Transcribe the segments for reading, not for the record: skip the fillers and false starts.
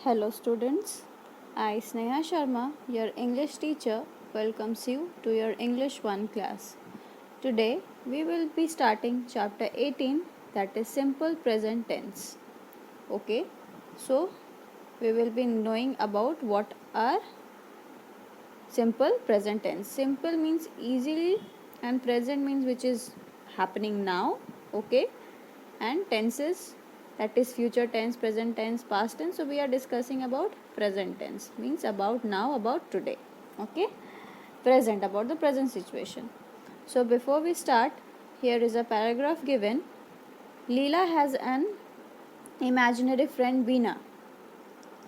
Hello students, I Sneha Sharma, your English teacher, welcomes you to your English 1 class. Today we will be starting chapter 18, that is simple present tense. Okay, so we will be knowing about what are simple present tense. Simple means easily and present means which is happening now. Okay, and tenses, that is future tense, present tense, past tense. So we are discussing about present tense, means about now, about today. Okay, present, about the present situation. So before we start, here is a paragraph given. Leela has an imaginary friend Beena.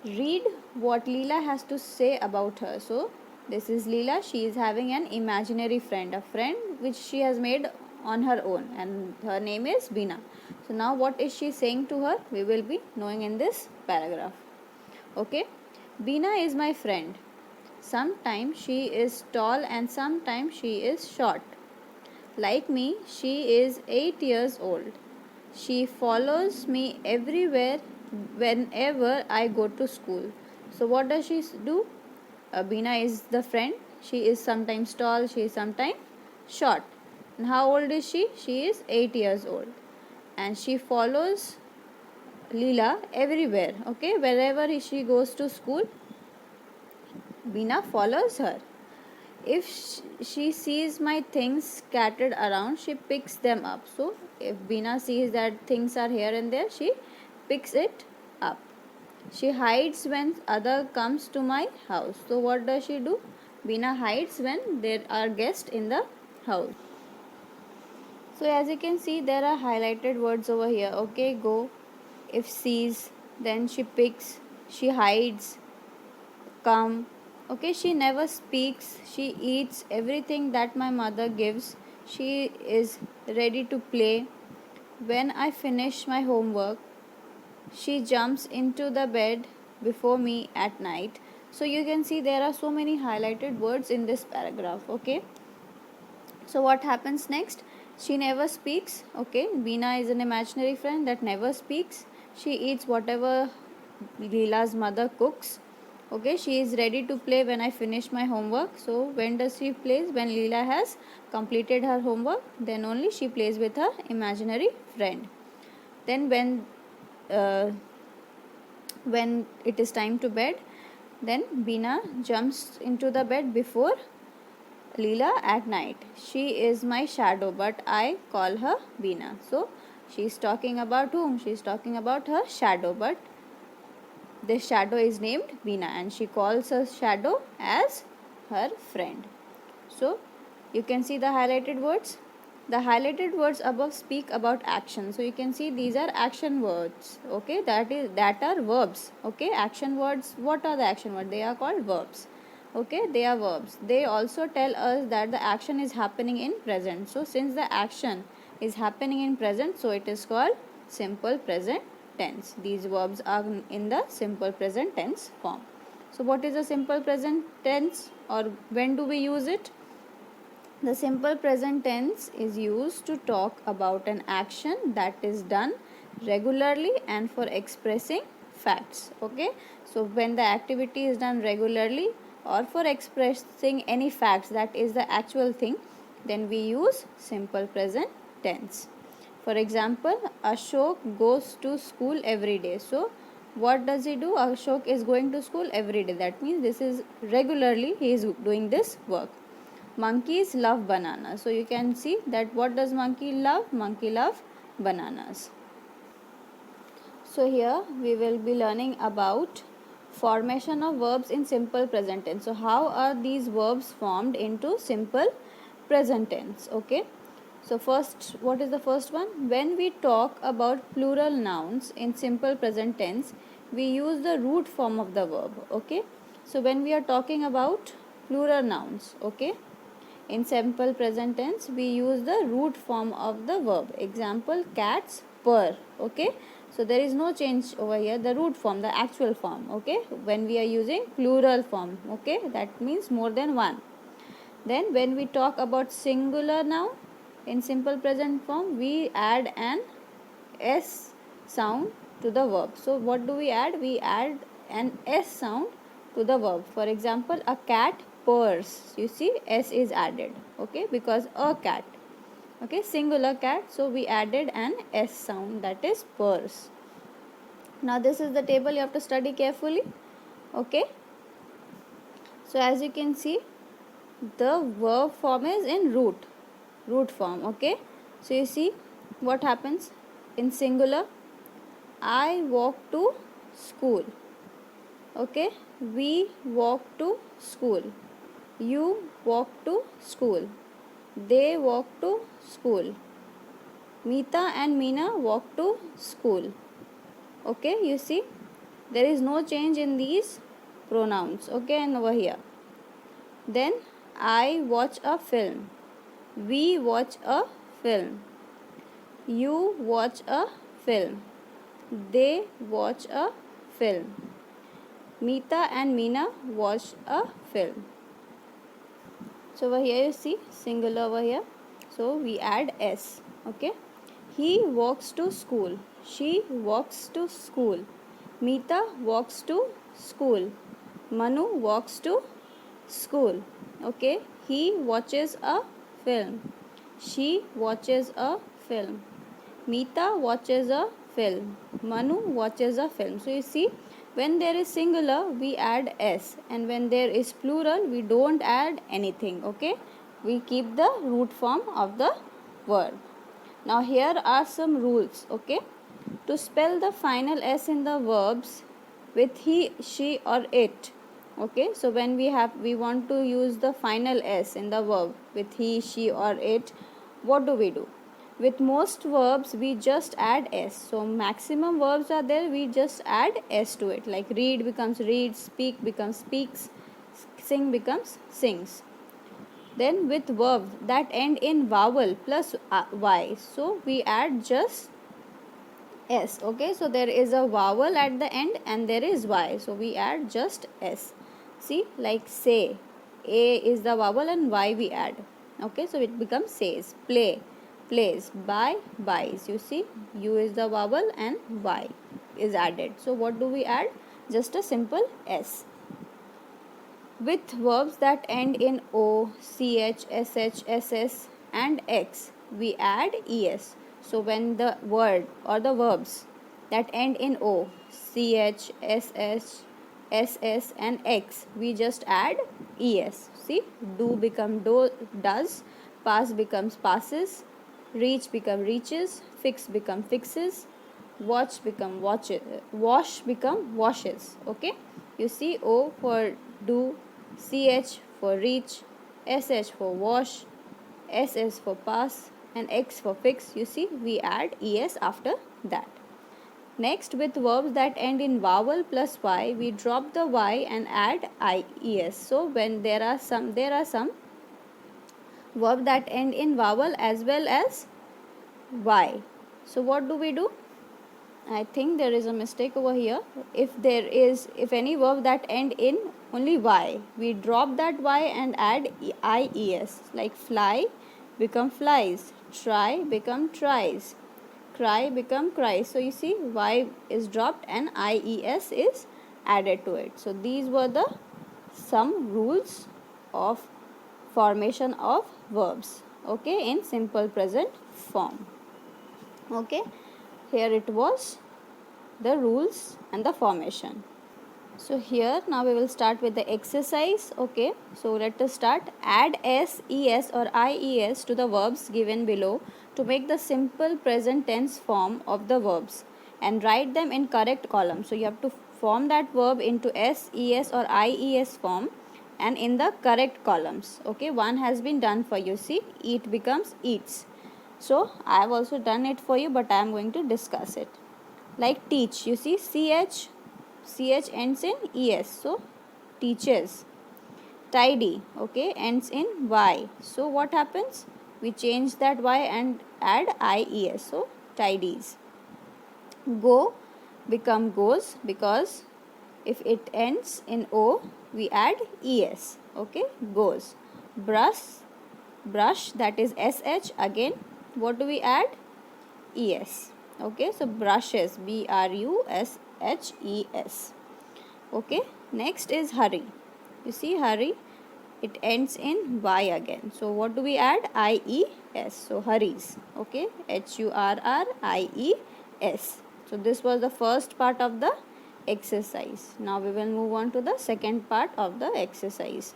Read what Leela has to say about her. So this is Leela. She is having an imaginary friend, a friend which she has made on her own, and her name is Beena. So now what is she saying to her? We will be knowing in this paragraph. Okay, Beena is my friend. Sometimes she is tall and sometimes she is short. Like me, she is 8 years old. She follows me everywhere whenever I go to school. So, what does she do? Beena is the friend. She is sometimes tall, she is sometimes short. And how old is she? She is 8 years old. And she follows Leela everywhere. Okay, wherever she goes to school, Beena follows her. If she sees my things scattered around, she picks them up. So if Beena sees that things are here and there, she picks it up. She hides when other comes to my house. So what does she do? Beena hides when there are guests in the house. So as you can see, there are highlighted words over here. Okay, go. If sees, then she picks, she hides, come. Okay, she never speaks. She eats everything that my mother gives. She is ready to play. When I finish my homework, she jumps into the bed before me at night. So you can see there are so many highlighted words in this paragraph. Okay, so what happens next? She never speaks. Okay, Beena is an imaginary friend that never speaks. She eats whatever Leela's mother cooks. Okay, she is ready to play when I finish my homework. So when does she play? When Leela has completed her homework, then only she plays with her imaginary friend. Then uh, when it is time to bed, then Beena jumps into the bed before Leela at night. She is my shadow, but I call her Beena. So she is talking about whom? She is talking about her shadow, but this shadow is named Beena and she calls her shadow as her friend. So you can see the highlighted words. The highlighted words above speak about action. So you can see these are action words. Okay, that are verbs. Okay, action words. What are the action words? They are called verbs. Okay, they are verbs. They also tell us that the action is happening in present. So since the action is happening in present, so it is called simple present tense. These verbs are in the simple present tense form. So what is a simple present tense, or when do we use it? The simple present tense is used to talk about an action that is done regularly and for expressing facts. Okay, so when the activity is done regularly or for expressing any facts, that is the actual thing, then we use simple present tense. For example, Ashok goes to school every day. So what does he do? Ashok is going to school every day. That means this is regularly he is doing this work. Monkeys love bananas. So you can see that what does monkey love? Monkey love bananas. So here we will be learning about formation of verbs in simple present tense. So how are these verbs formed into simple present tense? Okay. So first, what is the first one? When we talk about plural nouns in simple present tense, we use the root form of the verb. Okay. So when we are talking about plural nouns, okay, in simple present tense, we use the root form of the verb. Example, cats purr. Okay. So there is no change over here. The root form, the actual form. Okay. When we are using plural form. Okay. That means more than one. Then when we talk about singular noun in simple present form, we add an S sound to the verb. So what do we add? We add an S sound to the verb. For example, a cat purrs. You see, S is added. Okay, because a cat. Okay, singular cat. So we added an S sound, that is purrs. Now this is the table, you have to study carefully. Okay. So as you can see, the verb form is in root form. Okay. So you see what happens in singular. I walk to school. Okay. We walk to school. You walk to school. They walk to school. Meeta and Meena walk to school. Okay, you see, there is no change in these pronouns. Okay, and over here. Then I watch a film. We watch a film. You watch a film. They watch a film. Meeta and Meena watch a film. So over here you see singular over here. So we add S. Okay. He walks to school. She walks to school. Meeta walks to school. Manu walks to school. Okay. He watches a film. She watches a film. Meeta watches a film. Manu watches a film. So you see, when there is singular, we add S, and when there is plural, we don't add anything. Okay, we keep the root form of the word. Now here are some rules. Okay, to spell the final S in the verbs with he, she, or it. Okay, so when we want to use the final S in the verb with he, she, or it, what do? With most verbs, we just add S. So maximum verbs are there, we just add S to it. Like read becomes reads, speak becomes speaks, sing becomes sings. Then with verbs that end in vowel plus Y, so we add just S. Okay, so there is a vowel at the end and there is Y, so we add just S. See, like say, A is the vowel and Y we add. Okay, so it becomes says. Play, plays. Buy, buys. You see, U is the vowel and Y is added. So what do we add? Just a simple S. With verbs that end in O, CH, SH, SS and X, we add ES. So when the word or the verbs that end in O, CH, SH, SS and X, we just add ES. See, do become does, pass becomes passes, reach become reaches, fix become fixes, watch become watches, wash become washes. Okay, you see, O for do, CH for reach, SH for wash, SS for pass and X for fix. You see, we add ES after that. Next, with verbs that end in vowel plus Y, we drop the Y and add IES. So when there are some verbs that end in vowel as well as Y. So what do? I think there is a mistake over here. If any verb that end in only Y, we drop that Y and add IES. Like fly become flies, try become tries, cry become cries. So you see, Y is dropped and IES is added to it. So these were the some rules of formation of verbs. Okay, in simple present form. Okay, here it was the rules and the formation. So here now we will start with the exercise. Okay, so let us start. Add S, ES or IES to the verbs given below to make the simple present tense form of the verbs and write them in correct column. So you have to form that verb into S, ES or IES form and in the correct columns. Okay, one has been done for you. See, eat becomes eats. So I have also done it for you, but I am going to discuss it. Like teach, you see, CH ends in ES, so teaches. Tidy, okay, ends in Y. So what happens? We change that Y and add IES, so tidies. Go become goes because if it ends in O, we add ES, okay, goes. Brush, that is SH, again what do we add? ES. Okay, so brushes, BRUSHES. Okay, next is hurry. You see hurry, it ends in y again. So what do we add? IES. So hurries. Okay, HURRIES. So this was the first part of the exercise. Now we will move on to the second part of the exercise.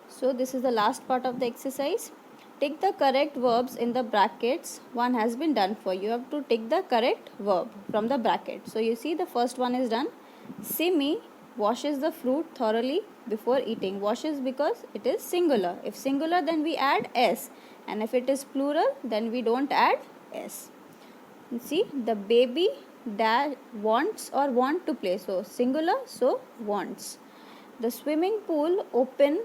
So this is the last part of the exercise. Tick the correct verbs in the brackets. One has been done for you. You have to tick the correct verb from the bracket. So you see the first one is done. Simi washes the fruit thoroughly before eating. Washes because it is singular. If singular, then we add s, and if it is plural, then we don't add s. You see, the baby wants or want to play. So singular, so wants. The swimming pool opens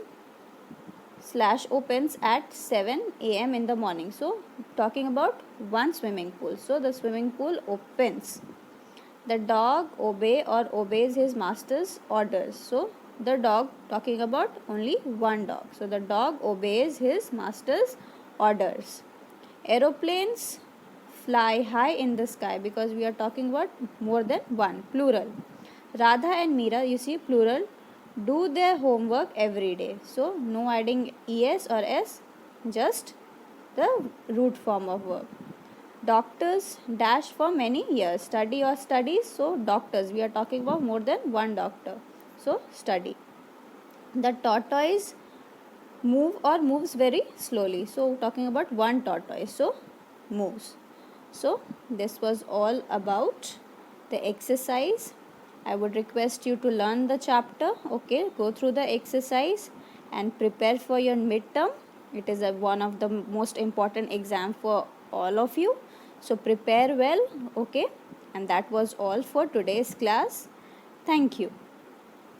at 7 a.m. in the morning. So talking about one swimming pool. So the swimming pool opens. The dog obeys his master's orders. So the dog, talking about only one dog. So the dog obeys his master's orders. Aeroplanes fly high in the sky, because we are talking about more than one, plural. Radha and Meera, you see, plural, do their homework every day. So no adding es or s, just the root form of verb. Doctors dash for many years. Study or studies. So doctors, we are talking about more than one doctor. So study. The tortoise moves very slowly. So talking about one tortoise. So moves. So this was all about the exercise. I would request you to learn the chapter. Okay, go through the exercise and prepare for your midterm. It is one of the most important exam for all of you. So prepare well. Okay, and that was all for today's class. Thank you.